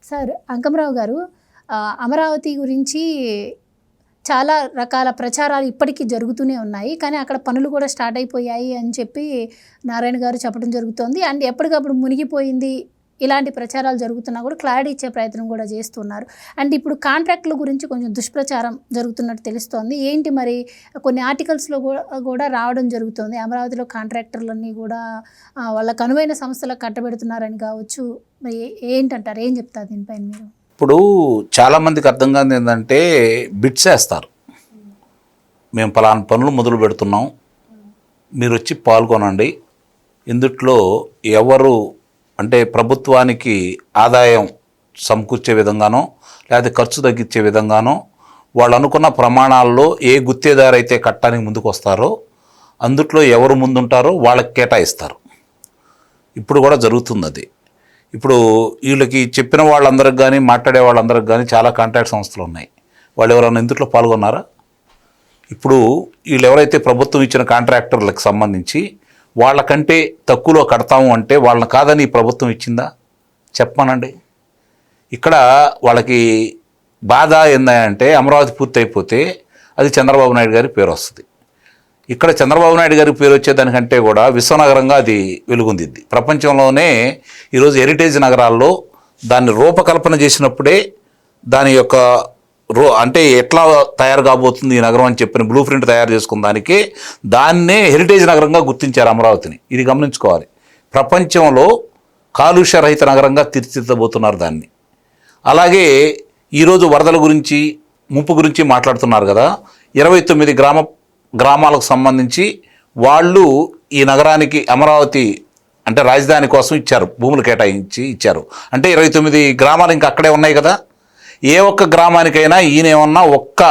Sir Ankamarao గారు, అమరావతి గురించి చాలా రకాల ప్రచారాలు ఇప్పటికీ జరుగుతూనే ఉన్నాయి. కానీ అక్కడ పనులు కూడా స్టార్ట్ అయిపోయాయి అని చెప్పి నారాయణ గారు చెప్పడం జరుగుతోంది. అండ్ ఎప్పటికప్పుడు మునిగిపోయింది ఇలాంటి ప్రచారాలు జరుగుతున్నా కూడా క్లారిటీ ఇచ్చే ప్రయత్నం కూడా చేస్తున్నారు. అండ్ ఇప్పుడు కాంట్రాక్టుల గురించి కొంచెం దుష్ప్రచారం జరుగుతున్నట్టు తెలుస్తోంది. ఏంటి మరి కొన్ని ఆర్టికల్స్లో కూడా రావడం జరుగుతుంది. అమరావతిలో కాంట్రాక్టర్లన్నీ కూడా వాళ్ళకు అనువైన సంస్థలకు కట్టబెడుతున్నారని కావచ్చు. మరి ఏంటంటారు, ఏం చెప్తారు దీనిపైన మీరు? ఇప్పుడు చాలామందికి అర్థం కాదు ఏంటంటే బిట్స్ వేస్తారు. మేము పలానా పనులు మొదలు పెడుతున్నాం, మీరు వచ్చి పాల్గొనండి. ఇందుట్లో ఎవరు అంటే ప్రభుత్వానికి ఆదాయం సమకూర్చే విధంగానో లేకపోతే ఖర్చు తగ్గించే విధంగానో వాళ్ళు అనుకున్న ప్రమాణాల్లో ఏ గుత్తేదారు అయితే కట్టడానికి ముందుకు వస్తారో అందుట్లో ఎవరు ముందుంటారో వాళ్ళకి కేటాయిస్తారు. ఇప్పుడు కూడా జరుగుతుంది అది. ఇప్పుడు వీళ్ళకి చెప్పిన వాళ్ళందరికి కానీ మాట్లాడే వాళ్ళందరికి కానీ చాలా కాంట్రాక్ట్ సంస్థలు ఉన్నాయి. వాళ్ళు ఎవరైనా ఇందులో పాల్గొన్నారా? ఇప్పుడు వీళ్ళు ఎవరైతే ప్రభుత్వం ఇచ్చిన కాంట్రాక్టర్లకు సంబంధించి వాళ్ళకంటే తక్కువలో కడతాము అంటే వాళ్ళని కాదని ఈ ప్రభుత్వం ఇచ్చిందా చెప్పమనండి. ఇక్కడ వాళ్ళకి బాధ ఏందంటే అమరావతి పూర్తి అయిపోతే అది చంద్రబాబు నాయుడు గారి పేరు వస్తుంది. ఇక్కడ చంద్రబాబు నాయుడు గారి పేరు వచ్చేదానికంటే కూడా విశ్వనగరంగా అది వెలుగొందిద్ది. ప్రపంచంలోనే ఈరోజు హెరిటేజ్ నగరాల్లో దాన్ని రూపకల్పన చేసినప్పుడే దాని యొక్క అంటే ఎట్లా తయారు కాబోతుంది ఈ నగరం అని చెప్పిన బ్లూ ప్రింట్ తయారు చేసుకున్న దానికి దాన్నే హెరిటేజ్ నగరంగా గుర్తించారు అమరావతిని. ఇది గమనించుకోవాలి. ప్రపంచంలో కాలుష్య రహిత నగరంగా తీర్చిదిద్దబోతున్నారు దాన్ని. అలాగే ఈరోజు వరదల గురించి ముప్పు గురించి మాట్లాడుతున్నారు కదా. 29 గ్రామాలకు సంబంధించి వాళ్ళు ఈ నగరానికి అమరావతి అంటే రాజధాని కోసం ఇచ్చారు, భూములు కేటాయించి ఇచ్చారు. అంటే 29 గ్రామాలు ఇంకా అక్కడే ఉన్నాయి కదా. ఏ ఒక్క గ్రామానికైనా ఈయన ఏమన్నా ఒక్క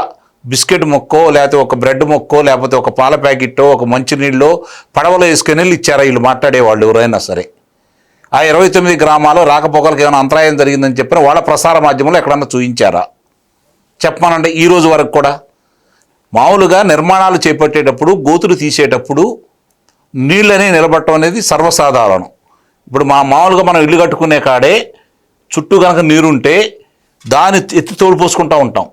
బిస్కెట్ మొక్కో లేకపోతే ఒక బ్రెడ్ మొక్కో లేకపోతే ఒక పాల ప్యాకెట్టో ఒక మంచినీళ్ళో పడవలో వేసుకుని వెళ్ళి ఇచ్చారా వీళ్ళు మాట్లాడేవాళ్ళు ఎవరైనా సరే? ఆ 29 గ్రామాలు రాకపోకలకు ఏమైనా అంతరాయం జరిగిందని చెప్పిన వాళ్ళ ప్రసార మాధ్యమంలో ఎక్కడన్నా చూపించారా చెప్పమానండి. ఈ రోజు వరకు కూడా మామూలుగా నిర్మాణాలు చేపట్టేటప్పుడు గోతులు తీసేటప్పుడు నీళ్ళని నిలబట్టడం అనేది సర్వసాధారణం. ఇప్పుడు మామూలుగా మనం ఇల్లు కట్టుకునే కాడే చుట్టూ కనుక నీరుంటే దాన్ని ఎత్తి తోలుపోసుకుంటూ ఉంటాం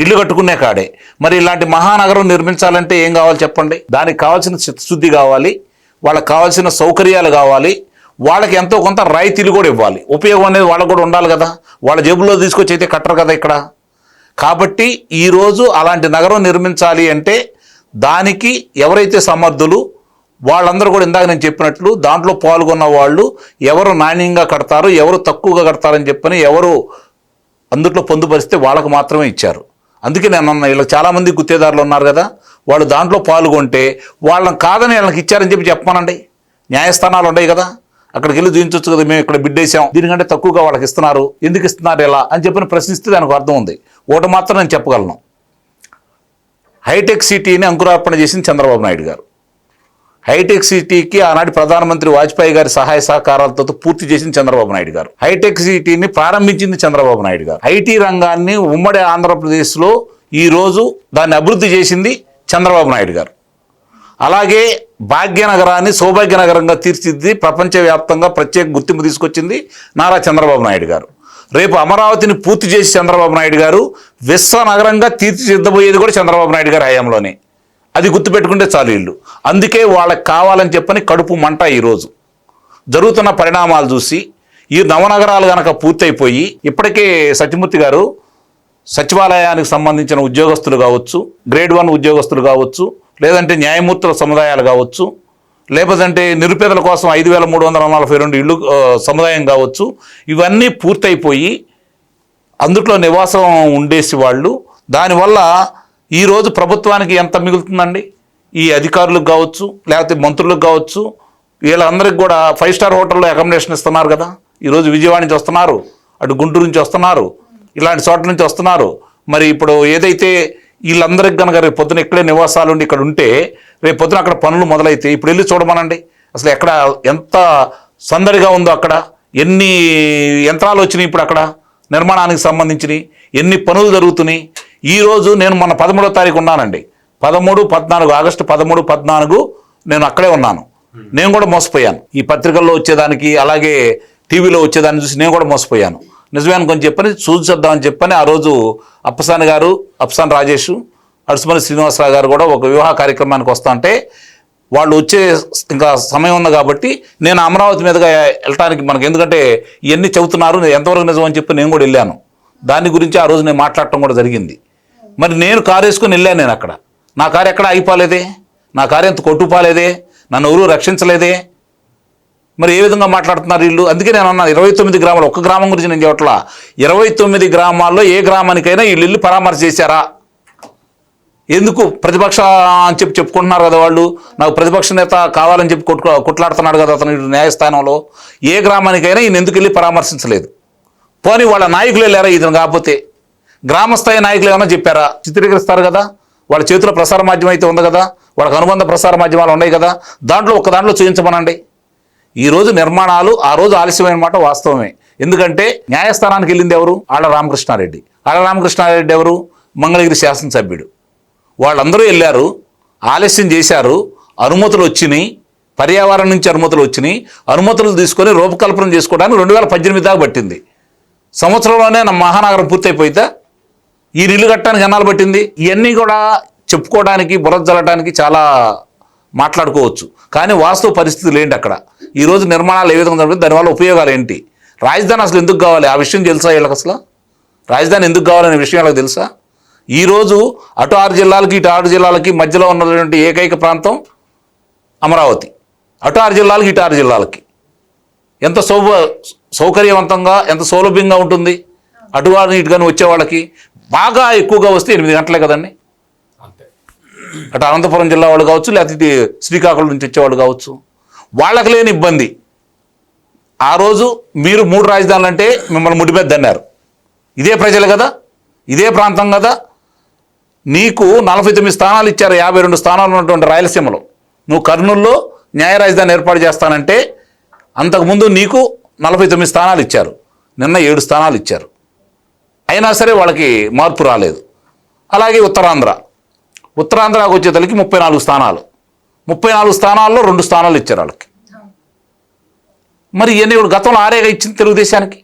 ఇల్లు కట్టుకునే కాడే. మరి ఇలాంటి మహానగరం నిర్మించాలంటే ఏం కావాలి చెప్పండి? దానికి కావాల్సిన చిత్తశుద్ధి కావాలి, వాళ్ళకి కావాల్సిన సౌకర్యాలు కావాలి, వాళ్ళకి ఎంతో కొంత రాయితీలు కూడా ఇవ్వాలి. ఉపయోగం అనేది వాళ్ళకు కూడా ఉండాలి కదా. వాళ్ళ జేబుల్లో తీసుకొచ్చి అయితే కట్టరు కదా ఇక్కడ. కాబట్టి ఈరోజు అలాంటి నగరం నిర్మించాలి అంటే దానికి ఎవరైతే సమర్థులు వాళ్ళందరూ కూడా ఇందాక నేను చెప్పినట్లు దాంట్లో పాల్గొన్న వాళ్ళు ఎవరు నాణ్యంగా కడతారు, ఎవరు తక్కువగా కడతారని చెప్పని ఎవరు అందుట్లో పొందుపరిస్తే వాళ్ళకు మాత్రమే ఇచ్చారు. అందుకే నేను అన్న ఇలా చాలామంది గుత్తేదారులు ఉన్నారు కదా, వాళ్ళు దాంట్లో పాల్గొంటే వాళ్ళని కాదని వాళ్ళకి ఇచ్చారని చెప్పమనండి. న్యాయస్థానాలు ఉన్నాయి కదా, అక్కడికి వెళ్ళి చూపించవచ్చు కదా, మేము ఇక్కడ బిడ్డేసాం దీనికంటే తక్కువగా వాళ్ళకి ఇస్తున్నారు, ఎందుకు ఇస్తున్నారు ఎలా అని చెప్పిన ప్రశ్నిస్తే దానికి అర్థం ఉంది. ఒకటి మాత్రం నేను చెప్పగలను, హైటెక్ సిటీని అంకురార్పణ చేసింది చంద్రబాబు నాయుడు గారు. హైటెక్ సిటీకి ఆనాటి ప్రధానమంత్రి వాజ్పేయి గారి సహాయ సహకారాలతో పూర్తి చేసింది చంద్రబాబు నాయుడు గారు. హైటెక్ సిటీని ప్రారంభించింది చంద్రబాబు నాయుడు గారు. ఐటీ రంగాన్ని ఉమ్మడి ఆంధ్రప్రదేశ్లో ఈరోజు దాన్ని అభివృద్ధి చేసింది చంద్రబాబు నాయుడు గారు. అలాగే భాగ్యనగరాన్ని సౌభాగ్యనగరంగా తీర్చిదిద్ది ప్రపంచవ్యాప్తంగా ప్రత్యేక గుర్తింపు తీసుకొచ్చింది నారా చంద్రబాబు నాయుడు గారు. రేపు అమరావతిని పూర్తి చేసి చంద్రబాబు నాయుడు గారు విశ్వనగరంగా తీర్చిదిద్దబోయేది కూడా చంద్రబాబు నాయుడు గారి హయాంలోనే. అది గుర్తుపెట్టుకుంటే చాలు వీళ్ళు. అందుకే వాళ్ళకి కావాలని చెప్పని కడుపు మంట. ఈరోజు జరుగుతున్న పరిణామాలు చూసి ఈ నవనగరాలు కనుక పూర్తయిపోయి ఇప్పటికే సత్యమూర్తి గారు సచివాలయానికి సంబంధించిన ఉద్యోగస్తులు కావచ్చు, గ్రేడ్ 1 ఉద్యోగస్తులు కావచ్చు, లేదంటే న్యాయమూర్తుల సముదాయాలు కావచ్చు, లేకపోతే నిరుపేదల కోసం 5342 ఇళ్ళు సముదాయం కావచ్చు, ఇవన్నీ పూర్తయిపోయి అందుట్లో నివాసం ఉండేసి వాళ్ళు. దానివల్ల ఈరోజు ప్రభుత్వానికి ఎంత మిగులుతుందండి? ఈ అధికారులకు కావచ్చు లేకపోతే మంత్రులకు కావచ్చు, వీళ్ళందరికీ కూడా 5 స్టార్ హోటల్లో అకామిడేషన్ ఇస్తున్నారు కదా. ఈరోజు విజయవాడ నుంచి వస్తున్నారు, అటు గుంటూరు నుంచి వస్తున్నారు, ఇలాంటి చోట్ల నుంచి వస్తున్నారు. మరి ఇప్పుడు ఏదైతే వీళ్ళందరికీ కనుక రేపు పొద్దున ఇక్కడే నివాసాలు ఉండి ఇక్కడ ఉంటే రేపు పొద్దున అక్కడ పనులు మొదలైతే ఇప్పుడు వెళ్ళి చూడమనండి అసలు ఎక్కడ ఎంత సందడిగా ఉందో, అక్కడ ఎన్ని యంత్రాలు వచ్చినాయి, ఇప్పుడు అక్కడ నిర్మాణానికి సంబంధించినవి ఎన్ని పనులు జరుగుతున్నాయి. ఈరోజు నేను మొన్న 13వ తారీఖు ఉన్నానండి, 13, 14 ఆగస్టు 13, 14 నేను అక్కడే ఉన్నాను. నేను కూడా మోసపోయాను. ఈ పత్రికల్లో వచ్చేదానికి అలాగే టీవీలో వచ్చేదాన్ని చూసి నేను కూడా మోసపోయాను. నిజమే అనుకొని చెప్పని చూసేద్దామని చెప్పని ఆ రోజు అప్పసాని గారు, అప్పసాని రాజేష్, అడుసుమల్లి శ్రీనివాసరావు గారు కూడా ఒక వివాహ కార్యక్రమానికి వస్తా అంటే వాళ్ళు వచ్చే ఇంకా సమయం ఉంది కాబట్టి నేను అమరావతి మీదుగా వెళ్ళటానికి మనకి, ఎందుకంటే ఇవన్నీ చెబుతున్నారు ఎంతవరకు నిజం అని చెప్పి నేను కూడా వెళ్ళాను. దాని గురించి ఆ రోజు నేను మాట్లాడటం కూడా జరిగింది. మరి నేను కారు వేసుకొని వెళ్ళాను. నేను అక్కడ నా కారు ఎక్కడ ఆగిపోలేదే, నా కారు ఎంత కొట్టుపాలేదే, నన్ను ఎవరూ రక్షించలేదే. మరి ఏ విధంగా మాట్లాడుతున్నారు వీళ్ళు? అందుకే నేను అన్నాను 29 గ్రామాలు, ఒక్క గ్రామం గురించి నేను చెప్పట్లా, 29 గ్రామాల్లో ఏ గ్రామానికైనా వీళ్ళు వెళ్ళి పరామర్శ చేశారా? ఎందుకు ప్రతిపక్ష అని చెప్పి చెప్పుకుంటున్నారు కదా వాళ్ళు, నాకు ప్రతిపక్ష నేత కావాలని చెప్పి కొట్లాడుతున్నాడు కదా అతను న్యాయస్థానంలో. ఏ గ్రామానికైనా ఈయన ఎందుకు వెళ్ళి పరామర్శించలేదు? పోనీ వాళ్ళ నాయకులు వెళ్ళారా? ఇతను కాకపోతే గ్రామస్థాయి నాయకులు ఏమైనా చెప్పారా? చిత్రీకరిస్తారు కదా, వాళ్ళ చేతిలో ప్రసార మాధ్యమం అయితే ఉంది కదా, వాళ్ళకి అనుబంధ ప్రసార మాధ్యమాలు ఉన్నాయి కదా, దాంట్లో ఒక్క దాంట్లో చూపించమనండి. ఈరోజు నిర్మాణాలు ఆ రోజు ఆలస్యమైన మాట వాస్తవమే. ఎందుకంటే న్యాయస్థానానికి వెళ్ళింది ఎవరు? ఆళ్ళ రామకృష్ణారెడ్డి. ఆళ్ళ రామకృష్ణారెడ్డి ఎవరు? మంగళగిరి శాసనసభ్యుడు. వాళ్ళందరూ వెళ్ళారు, ఆలస్యం చేశారు, అనుమతులు వచ్చినాయి, పర్యావరణం నుంచి అనుమతులు వచ్చినాయి. అనుమతులు తీసుకొని రూపకల్పన చేసుకోవడానికి 2018 దాకా పట్టింది. సంవత్సరంలోనే నా మహానగరం పూర్తయిపోయితే ఈ ఇల్లు కట్టడానికి ఎన్నాళ్ళు పట్టింది? ఇవన్నీ కూడా చెప్పుకోవడానికి, బురద జల్లడానికి చాలా మాట్లాడుకోవచ్చు, కానీ వాస్తవ పరిస్థితులు ఏంటి అక్కడ? ఈరోజు నిర్మాణాలు ఏ విధంగా జరుగుతుంది, దానివల్ల ఉపయోగాలు ఏంటి? రాజధాని అసలు ఎందుకు కావాలి? ఆ విషయం తెలుసా వీళ్ళకి? అసలు రాజధాని ఎందుకు కావాలనే విషయం వాళ్ళకి తెలుసా? ఈరోజు అటు 6 జిల్లాలకి ఇటు 6 జిల్లాలకి మధ్యలో ఉన్నటువంటి ఏకైక ప్రాంతం అమరావతి. అటు 6 జిల్లాలకి ఇటు 6 జిల్లాలకి ఎంత సౌకర్యవంతంగా, ఎంత సౌలభ్యంగా ఉంటుంది. అటు కానీ ఇటు కానీ వచ్చే వాళ్ళకి బాగా ఎక్కువగా వస్తే 8 గంటలే కదండి. అటు అనంతపురం జిల్లా వాళ్ళు కావచ్చు, లేకపోతే శ్రీకాకుళం నుంచి వచ్చేవాళ్ళు కావచ్చు, వాళ్ళకి లేని ఇబ్బంది. ఆ రోజు మీరు 3 రాజధానులు అంటే మిమ్మల్ని ముడి మీద దన్నారు. ఇదే ప్రజలు కదా, ఇదే ప్రాంతం కదా. నీకు 49 స్థానాలు ఇచ్చారు, 52 స్థానాలు ఉన్నటువంటి రాయలసీమలో. నువ్వు కర్నూలులో న్యాయ రాజధాని ఏర్పాటు చేస్తానంటే అంతకుముందు నీకు 49 స్థానాలు ఇచ్చారు, నిన్న 7 స్థానాలు ఇచ్చారు. అయినా సరే వాళ్ళకి మార్పు రాలేదు. అలాగే ఉత్తరాంధ్రకు వచ్చేతలకి 34 స్థానాలు, 34 స్థానాల్లో 2 స్థానాలు ఇచ్చారు వాళ్ళకి. మరి ఇవన్నీ ఇప్పుడు గతంలో 6 ఇచ్చింది తెలుగుదేశానికి,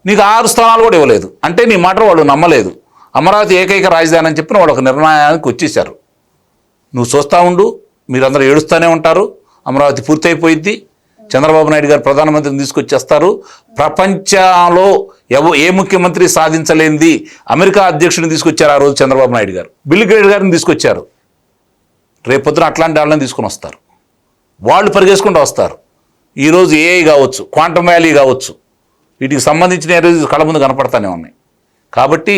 నీకు 6 స్థానాలు కూడా ఇవ్వలేదు. అంటే నీ మాట వాళ్ళు నమ్మలేదు. అమరావతి ఏకైక రాజధాని అని చెప్పిన వాళ్ళు ఒక నిర్ణయానికి వచ్చేసారు. నువ్వు చూస్తూ ఉండు, మీరందరూ ఏడుస్తూనే ఉంటారు. అమరావతి పూర్తయిపోయింది, చంద్రబాబు నాయుడు గారు ప్రధానమంత్రిని తీసుకొచ్చేస్తారు. ప్రపంచంలో ఏ ముఖ్యమంత్రి సాధించలేనిది అమెరికా అధ్యక్షుడిని తీసుకొచ్చారు ఆ రోజు చంద్రబాబు నాయుడు గారు. బిల్ గేట్స్ గారిని తీసుకొచ్చారు. రేపొద్దున అట్లాంటి వాళ్ళని తీసుకొని వస్తారు, వాళ్ళు పరిగెసుకుంటూ వస్తారు. ఈరోజు ఏఐ కావచ్చు, క్వాంటమ్ వ్యాలీ కావచ్చు, వీటికి సంబంధించిన ఈరోజు కళ్ళ ముందు కనపడతానే ఉన్నాయి. కాబట్టి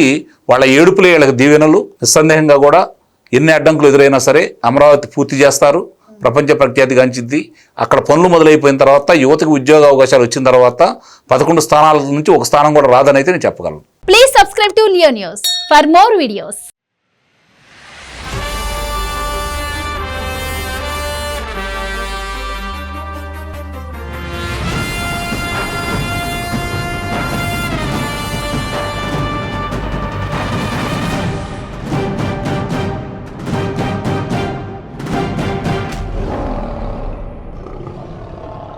వాళ్ళ ఏడుపులే వీళ్ళకి దీవెనలు. నిస్సందేహంగా కూడా ఎన్ని అడ్డంకులు ఎదురైనా సరే అమరావతి పూర్తి చేస్తారు, ప్రపంచ ప్రఖ్యాతిగాంచింది. అక్కడ పనులు మొదలైపోయిన తర్వాత, యువతకు ఉద్యోగ అవకాశాలు వచ్చిన తర్వాత 11 స్థానాల నుంచి 1 స్థానం కూడా రాదని అయితే నేను చెప్పగలను. Please subscribe to Leo news for more videos.